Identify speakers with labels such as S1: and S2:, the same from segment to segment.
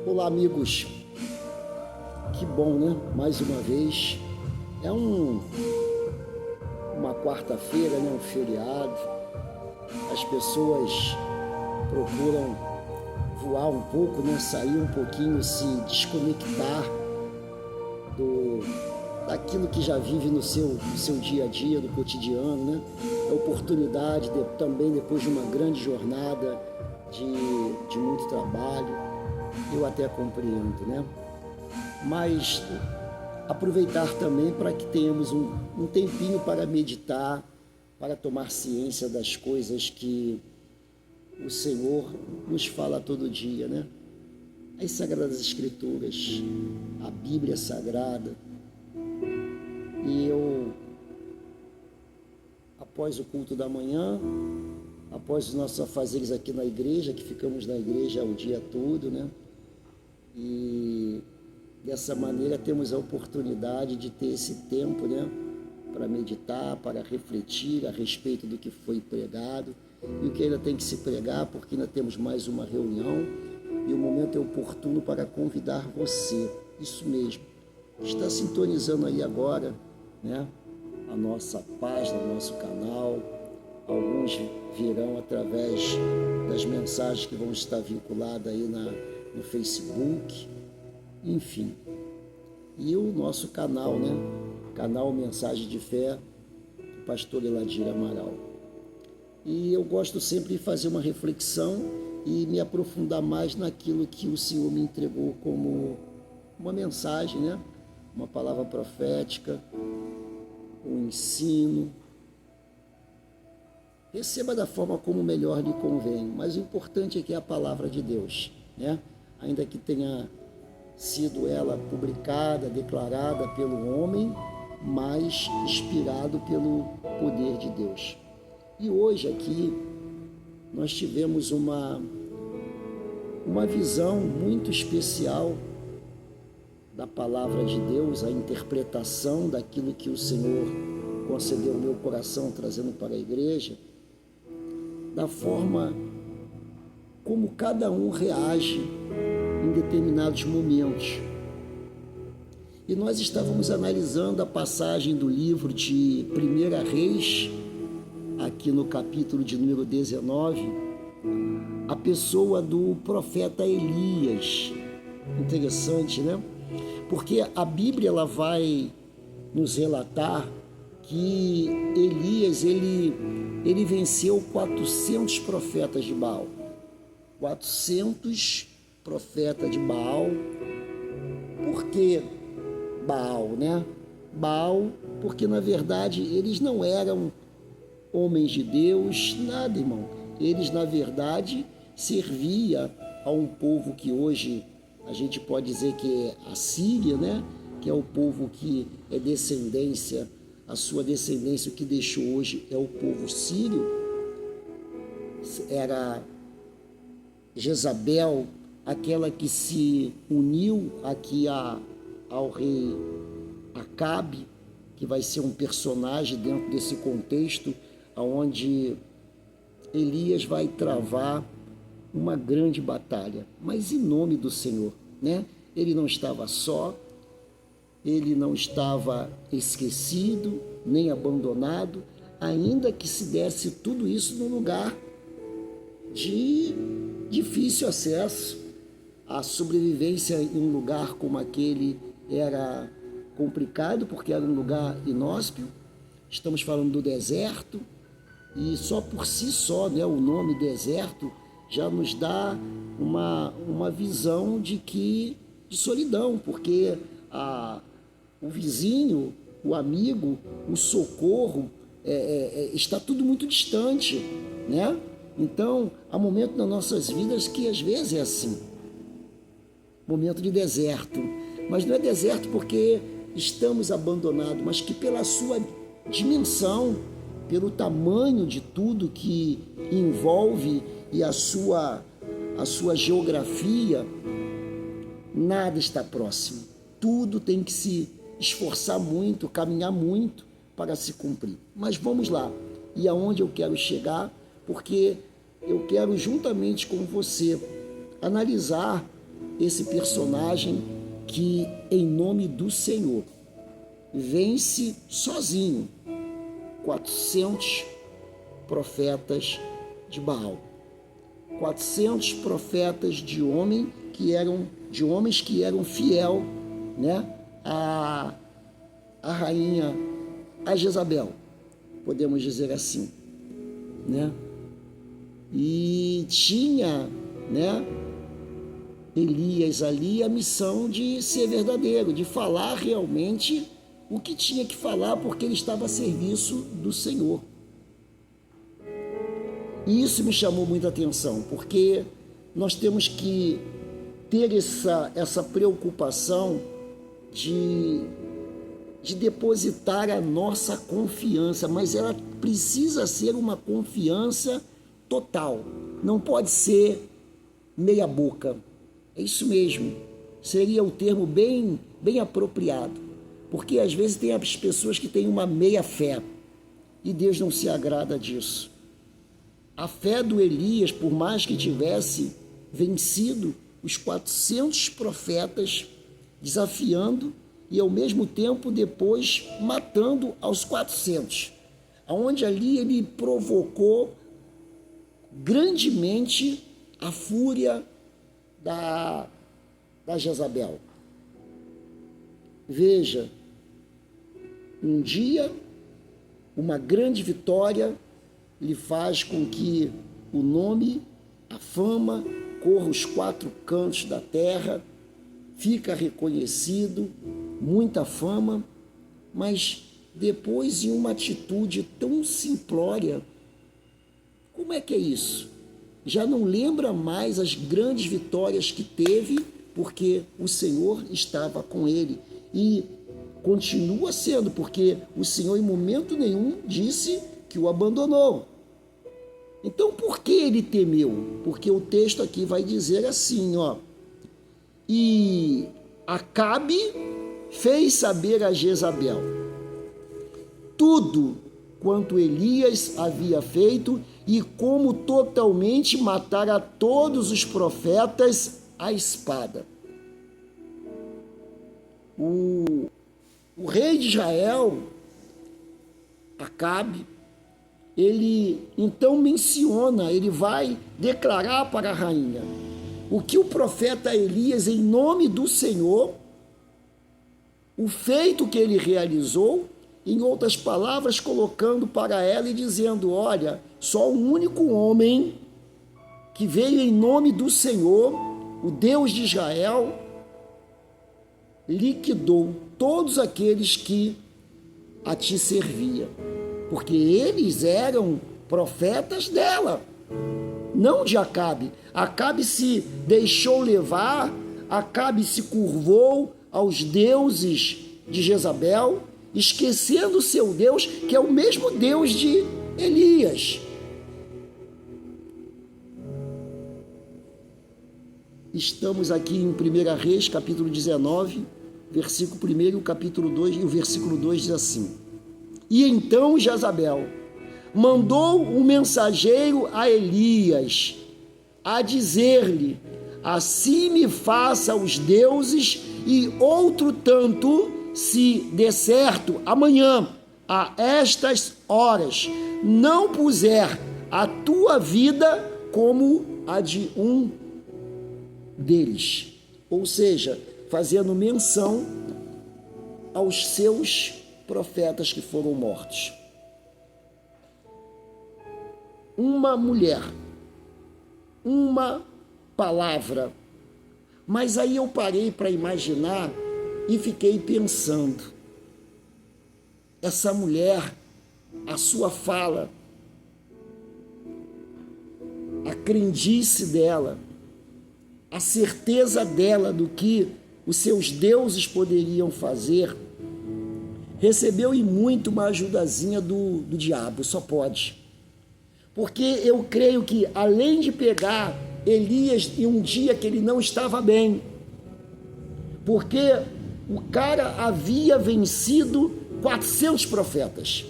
S1: Olá, amigos. Que bom, né? Mais uma vez. É uma quarta-feira, né? Um feriado. As pessoas procuram voar um pouco, né? Sair um pouquinho, se desconectar daquilo que já vive no seu dia a dia, no cotidiano, né? É oportunidade, também depois de uma grande jornada de muito trabalho. Eu até compreendo, né? Mas aproveitar também para que tenhamos um tempinho para meditar, para tomar ciência das coisas que o Senhor nos fala todo dia, né? As Sagradas Escrituras, a Bíblia Sagrada. E eu, após o culto da manhã, após os nossos afazeres aqui na igreja, que ficamos na igreja o dia todo, né? E dessa maneira temos a oportunidade de ter esse tempo, né? Para meditar, para refletir a respeito do que foi pregado e o que ainda tem que se pregar, porque ainda temos mais uma reunião e o momento é oportuno para convidar você, isso mesmo, está sintonizando aí agora, né? A nossa página, o nosso canal. Alguns virão através das mensagens que vão estar vinculadas aí no Facebook, enfim. E o nosso canal, né? Canal Mensagem de Fé, do pastor Eladir Amaral. E eu gosto sempre de fazer uma reflexão e me aprofundar mais naquilo que o Senhor me entregou como uma mensagem, né? Uma palavra profética, um ensino. Receba da forma como melhor lhe convém, mas o importante é que é a palavra de Deus, né? Ainda que tenha sido ela publicada, declarada pelo homem, mas inspirado pelo poder de Deus. E hoje aqui nós tivemos uma visão muito especial da palavra de Deus, a interpretação daquilo que o Senhor concedeu ao meu coração, trazendo para a igreja, da forma como cada um reage em determinados momentos. E nós estávamos analisando a passagem do livro de 1 Reis, aqui no capítulo de número 19, a pessoa do profeta Elias. Interessante, né? Porque a Bíblia ela vai nos relatar que Elias ele venceu 400 profetas de Baal. 400 profetas de Baal. Por que Baal, né? Baal, porque na verdade eles não eram homens de Deus, nada, irmão. Eles na verdade serviam a um povo que hoje a gente pode dizer que é a Síria, né? Que é o povo que é descendência, a sua descendência, o que deixou hoje é o povo sírio. Era Jezabel, aquela que se uniu aqui ao rei Acabe, que vai ser um personagem dentro desse contexto, onde Elias vai travar uma grande batalha, mas em nome do Senhor, né? Ele não estava só, ele não estava esquecido, nem abandonado, ainda que se desse tudo isso num lugar de difícil acesso. A sobrevivência em um lugar como aquele era complicado, porque era um lugar inóspito. Estamos falando do deserto, e só por si só, né, o nome deserto já nos dá uma visão de solidão, porque o vizinho, o amigo, o socorro, está tudo muito distante, né? Então, há momentos nas nossas vidas que às vezes é assim, momento de deserto, mas não é deserto porque estamos abandonados, mas que pela sua dimensão, pelo tamanho de tudo que envolve e a sua geografia, nada está próximo. Tudo tem que se esforçar muito, caminhar muito para se cumprir. Mas vamos lá. E aonde eu quero chegar? Porque eu quero, juntamente com você, analisar esse personagem que, em nome do Senhor, vence sozinho 400 profetas de Baal. 400 profetas de homens que eram fiel, né, a rainha, a Jezabel, podemos dizer assim, né? E tinha, né, Elias ali a missão de ser verdadeiro, de falar realmente o que tinha que falar, porque ele estava a serviço do Senhor. E isso me chamou muita atenção, porque nós temos que ter essa preocupação de depositar a nossa confiança, mas ela precisa ser uma confiança total, não pode ser meia boca. É isso mesmo, seria o termo bem apropriado, porque às vezes tem as pessoas que têm uma meia fé, e Deus não se agrada disso. A fé do Elias, por mais que tivesse vencido os 400 profetas, desafiando e ao mesmo tempo depois matando aos 400, aonde ali ele provocou grandemente a fúria da Jezabel. Veja, um dia, uma grande vitória lhe faz com que o nome, a fama, corra os 4 cantos da terra, fica reconhecido, muita fama, mas depois em uma atitude tão simplória, como é que é isso? Já não lembra mais as grandes vitórias que teve, porque o Senhor estava com ele, e continua sendo, porque o Senhor em momento nenhum disse que o abandonou. Então por que ele temeu? Porque o texto aqui vai dizer assim, ó: e Acabe fez saber a Jezabel tudo quanto Elias havia feito e como totalmente matara todos os profetas à espada. O rei de Israel, Acabe, ele então menciona, ele vai declarar para a rainha o que o profeta Elias, em nome do Senhor, o feito que ele realizou, em outras palavras, colocando para ela e dizendo: olha, só um único homem que veio em nome do Senhor, o Deus de Israel, liquidou todos aqueles que a ti serviam, porque eles eram profetas dela, não de Acabe. Acabe se deixou levar, Acabe se curvou aos deuses de Jezabel, esquecendo o seu Deus, que é o mesmo Deus de Elias. Estamos aqui em 1 Reis, capítulo 19, versículo 1 e o capítulo 2, e o versículo 2 diz assim: e então Jezabel mandou um mensageiro a Elias, a dizer-lhe: assim me faça os deuses, e outro tanto, se de certo amanhã, a estas horas, não puser a tua vida como a de um deles. Ou seja, fazendo menção aos seus profetas que foram mortos. Uma mulher, uma palavra. Mas aí eu parei para imaginar e fiquei pensando: essa mulher, a sua fala, a crendice dela, a certeza dela do que os seus deuses poderiam fazer, recebeu e muito uma ajudazinha do diabo, só pode. Porque eu creio que, além de pegar Elias em um dia que ele não estava bem, porque o cara havia vencido 400 profetas,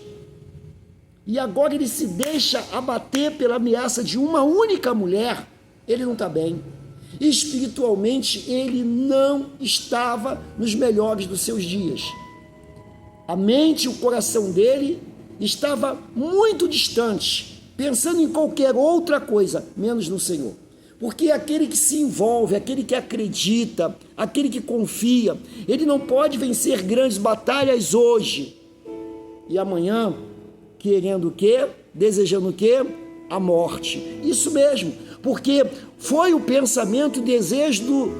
S1: e agora ele se deixa abater pela ameaça de uma única mulher, ele não está bem. Espiritualmente, ele não estava nos melhores dos seus dias. A mente e o coração dele estava muito distante, pensando em qualquer outra coisa, menos no Senhor. Porque aquele que se envolve, aquele que acredita, aquele que confia, ele não pode vencer grandes batalhas hoje e amanhã, querendo o quê? Desejando o quê? A morte. Isso mesmo, porque foi o pensamento e o desejo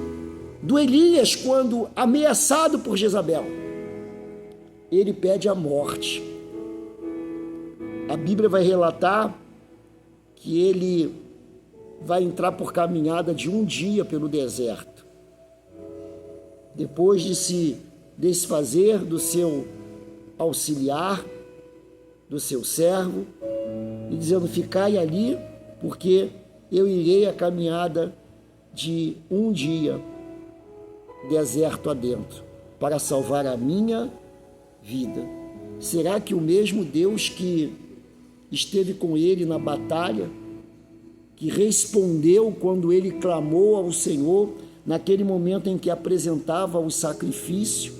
S1: do Elias quando ameaçado por Jezabel. Ele pede a morte. A Bíblia vai relatar que ele vai entrar por caminhada de um dia pelo deserto. Depois de se desfazer do seu auxiliar, do seu servo, e dizendo: ficai ali, porque eu irei a caminhada de um dia, deserto adentro, para salvar a minha vida. Será que o mesmo Deus que esteve com ele na batalha, que respondeu quando ele clamou ao Senhor, naquele momento em que apresentava o sacrifício,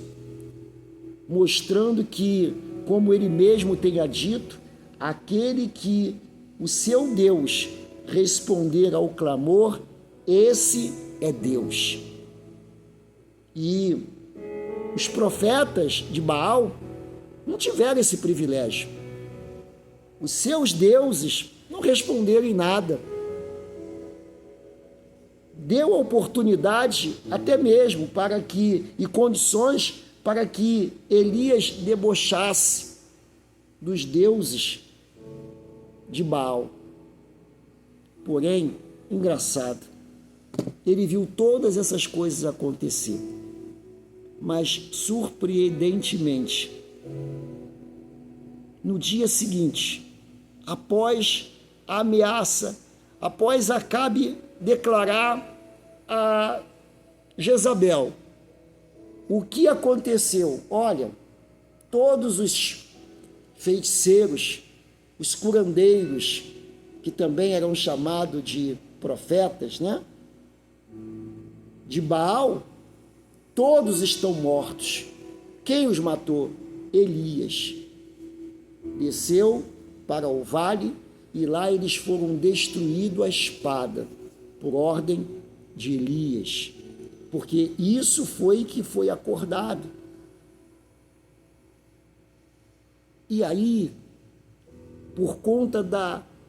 S1: mostrando que, como ele mesmo tenha dito, aquele que o seu Deus responder ao clamor, esse é Deus. E os profetas de Baal não tiveram esse privilégio. Os seus deuses não responderam em nada. Deu oportunidade até mesmo para que, e condições para que Elias debochasse dos deuses de Baal. Porém, engraçado, ele viu todas essas coisas acontecer, mas surpreendentemente, no dia seguinte, após a ameaça, após Acabe declarar a Jezabel o que aconteceu. Olha, todos os feiticeiros, os curandeiros, que também eram chamados de profetas, né? De Baal, todos estão mortos. Quem os matou? Elias. Desceu para o vale e lá eles foram destruídos à espada, por ordem de Elias, porque isso foi que foi acordado. E aí, por conta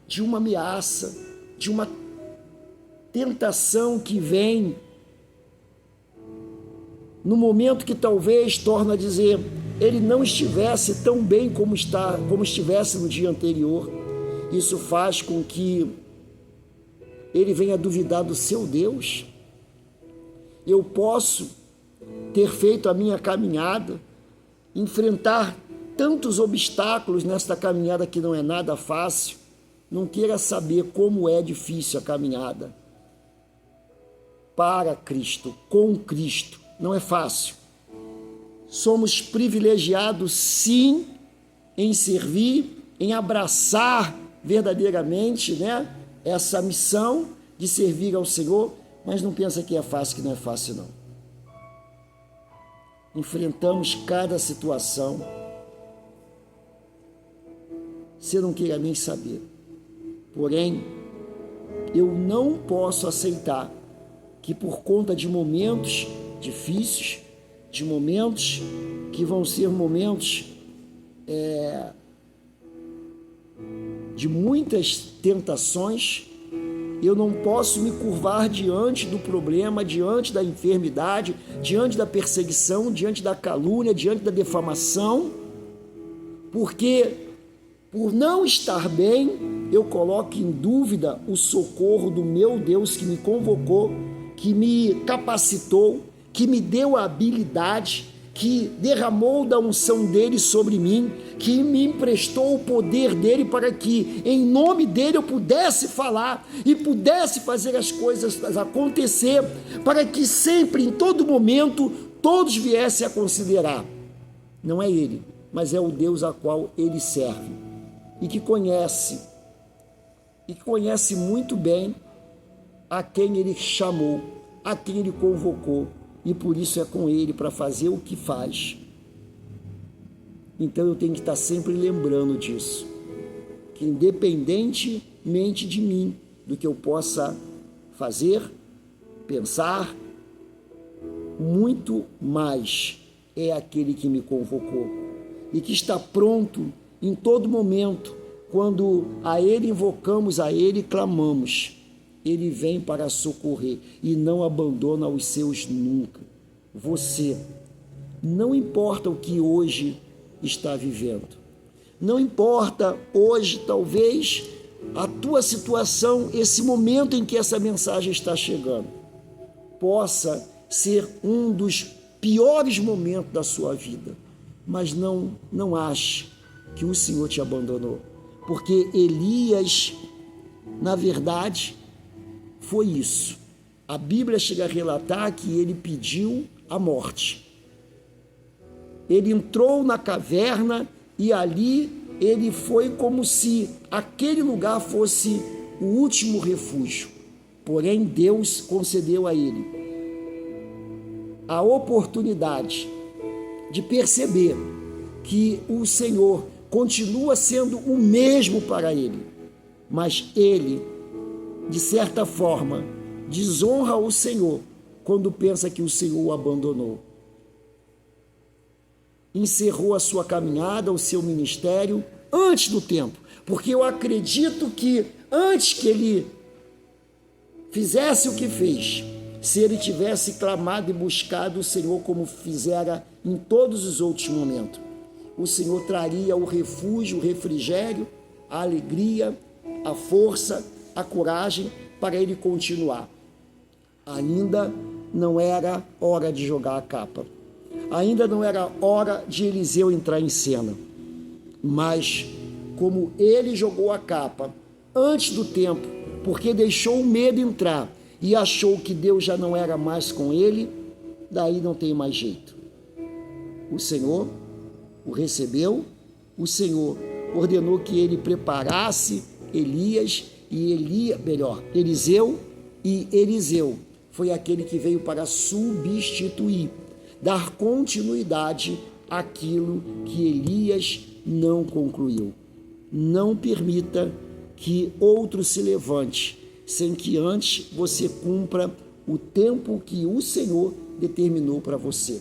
S1: de uma ameaça, de uma tentação que vem, no momento que talvez, torna a dizer, ele não estivesse tão bem como estivesse no dia anterior, isso faz com que ele venha duvidar do seu Deus. Eu posso ter feito a minha caminhada, enfrentar tantos obstáculos nesta caminhada que não é nada fácil. Não queira saber como é difícil a caminhada para Cristo, com Cristo. Não é fácil. Somos privilegiados, sim, em servir, em abraçar verdadeiramente, né, essa missão de servir ao Senhor, mas não pensa que é fácil, que não é fácil, não. Enfrentamos cada situação. Você não queira nem saber. Porém, eu não posso aceitar que por conta de momentos difíceis, de momentos que vão ser momentos de muitas tentações, eu não posso me curvar diante do problema, diante da enfermidade, diante da perseguição, diante da calúnia, diante da defamação, porque por não estar bem, eu coloco em dúvida o socorro do meu Deus que me convocou, que me capacitou, que me deu a habilidade, que derramou da unção dele sobre mim, que me emprestou o poder dele para que em nome dele eu pudesse falar e pudesse fazer as coisas acontecer, para que sempre, em todo momento, todos viessem a considerar. Não é ele, mas é o Deus a qual ele serve e que conhece muito bem a quem ele chamou, a quem ele convocou, e por isso é com ele para fazer o que faz. Então eu tenho que estar sempre lembrando disso, que independentemente de mim, do que eu possa fazer, pensar, muito mais é aquele que me convocou e que está pronto em todo momento. Quando a ele invocamos, a ele clamamos, ele vem para socorrer e não abandona os seus nunca. Você, não importa o que hoje está vivendo, não importa hoje talvez a tua situação, esse momento em que essa mensagem está chegando, possa ser um dos piores momentos da sua vida, mas não ache que o Senhor te abandonou, porque Elias, na verdade, foi isso. A Bíblia chega a relatar que ele pediu a morte. Ele entrou na caverna e ali ele foi como se aquele lugar fosse o último refúgio. Porém, Deus concedeu a ele a oportunidade de perceber que o Senhor continua sendo o mesmo para ele, mas ele, de certa forma, desonra o Senhor quando pensa que o Senhor o abandonou. Encerrou a sua caminhada, o seu ministério, antes do tempo, porque eu acredito que antes que ele fizesse o que fez, se ele tivesse clamado e buscado o Senhor como fizera em todos os outros momentos, o Senhor traria o refúgio, o refrigério, a alegria, a força, a coragem para ele continuar. Ainda não era hora de jogar a capa. Ainda não era hora de Eliseu entrar em cena. Mas, como ele jogou a capa antes do tempo, porque deixou o medo entrar e achou que Deus já não era mais com ele, daí não tem mais jeito. O Senhor o recebeu, o Senhor ordenou que ele preparasse Eliseu, e Eliseu foi aquele que veio para substituir, dar continuidade àquilo que Elias não concluiu. Não permita que outro se levante sem que antes você cumpra o tempo que o Senhor determinou para você.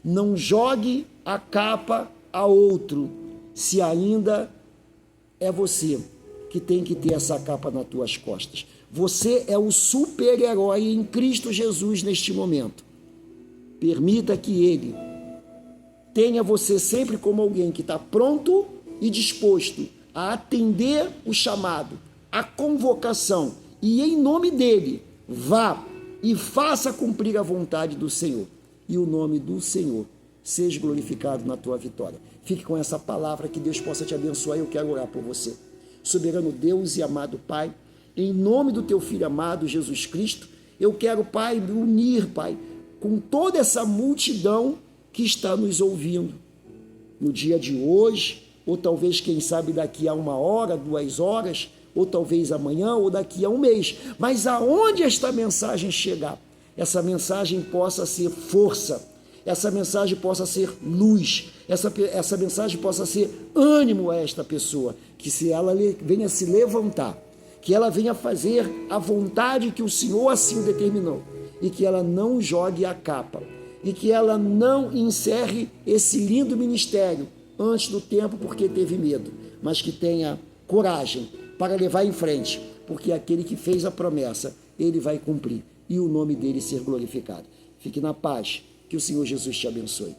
S1: Não jogue a capa a outro, se ainda é você que tem que ter essa capa nas tuas costas. Você é o super-herói em Cristo Jesus neste momento. Permita que Ele tenha você sempre como alguém que está pronto e disposto a atender o chamado, a convocação, e em nome dEle, vá e faça cumprir a vontade do Senhor. E o nome do Senhor seja glorificado na tua vitória. Fique com essa palavra, que Deus possa te abençoar. Eu quero orar por você. Soberano Deus e amado Pai, em nome do teu Filho amado Jesus Cristo, eu quero, Pai, me unir, Pai, com toda essa multidão que está nos ouvindo no dia de hoje, ou talvez, quem sabe, daqui a 1 hora, 2 horas, ou talvez amanhã, ou daqui a 1 mês. Mas aonde esta mensagem chegar, essa mensagem possa ser força, essa mensagem possa ser luz, essa mensagem possa ser ânimo a esta pessoa, que se ela venha se levantar, que ela venha fazer a vontade que o Senhor assim determinou, e que ela não jogue a capa, e que ela não encerre esse lindo ministério antes do tempo porque teve medo, mas que tenha coragem para levar em frente, porque aquele que fez a promessa, ele vai cumprir, e o nome dele ser glorificado. Fique na paz, que o Senhor Jesus te abençoe.